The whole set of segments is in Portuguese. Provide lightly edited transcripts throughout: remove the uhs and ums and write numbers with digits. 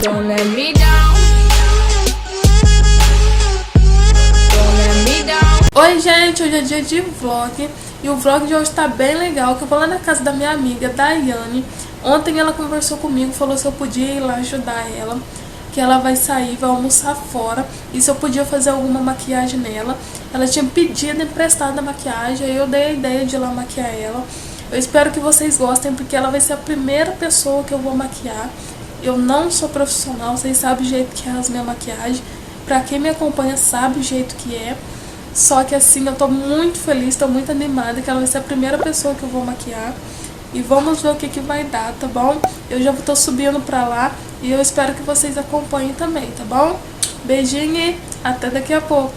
Don't let me down. Don't let me down. Oi gente, hoje é dia de vlog. E o vlog de hoje tá bem legal, que eu vou lá na casa da minha amiga, Daiane. Ontem ela conversou comigo, falou se eu podia ir lá ajudar ela, que ela vai sair, vai almoçar fora, e se eu podia fazer alguma maquiagem nela. Ela tinha pedido emprestada a maquiagem, aí eu dei a ideia de ir lá maquiar ela. Eu espero que vocês gostem, porque ela vai ser a primeira pessoa que eu vou maquiar. Eu não sou profissional, vocês sabem o jeito que é as minhas maquiagens. Pra quem me acompanha sabe o jeito que é. Só que assim, eu tô muito feliz, tô muito animada, que ela vai ser a primeira pessoa que eu vou maquiar. E vamos ver o que vai dar, tá bom? Eu já tô subindo pra lá e eu espero que vocês acompanhem também, tá bom? Beijinho e até daqui a pouco.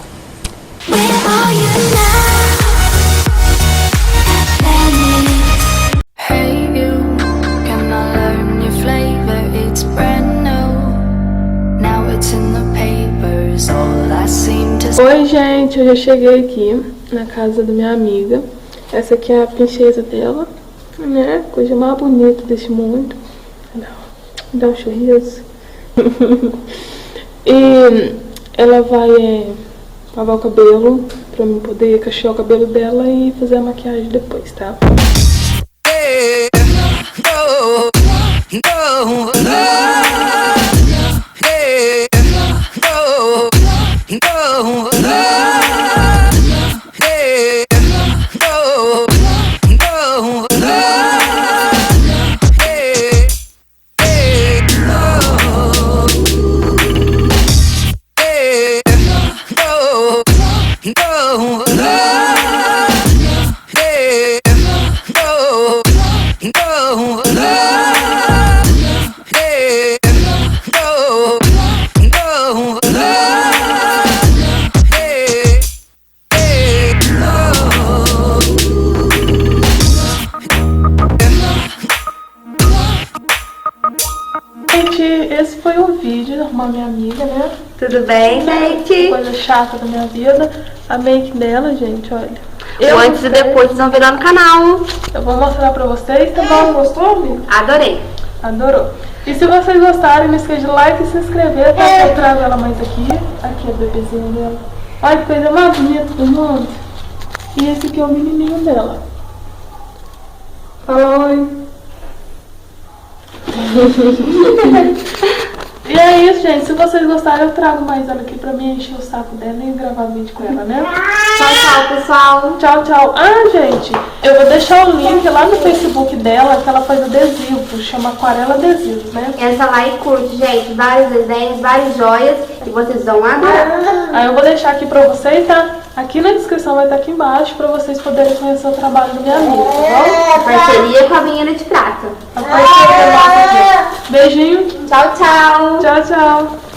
Oi gente, eu já cheguei aqui na casa da minha amiga. Essa aqui é a princesa dela, né? Coisa mais bonita desse mundo. Dá um sorriso. E ela vai lavar o cabelo pra mim poder cachear o cabelo dela e fazer a maquiagem depois, tá? Gente, esse foi o vídeo de arrumar minha amiga, né? Tudo bem, gente? Coisa chata da minha vida. A make dela, gente, olha. Antes e depois vocês vão ver lá no canal. Eu vou mostrar pra vocês, tá bom? Gostou, amigo? Adorei. Adorou. E se vocês gostarem, não esqueça de like e se inscrever, tá? Eu trago ela mais aqui. Aqui a bebezinha dela. Olha que coisa mais bonita do mundo. E esse aqui é o menininho dela. Fala oi. E é isso, gente. Se vocês gostarem, eu trago mais ela aqui pra mim encher o saco dela e gravar vídeo com ela, né? Tchau, tchau, pessoal. Tchau, tchau. Ah, gente, eu vou deixar o link lá no Facebook dela, que ela faz adesivo, chama Aquarela Adesivos, né? Essa lá e curte, gente. Vários desenhos, várias joias que vocês vão adorar. Aí eu vou deixar aqui pra vocês, tá? Aqui na descrição vai estar aqui embaixo pra vocês poderem conhecer o trabalho da minha amiga, tá bom? Parceria com a Menina de Prata. A parceria nossa aqui. Beijinho. Tchau, tchau. Tchau, tchau.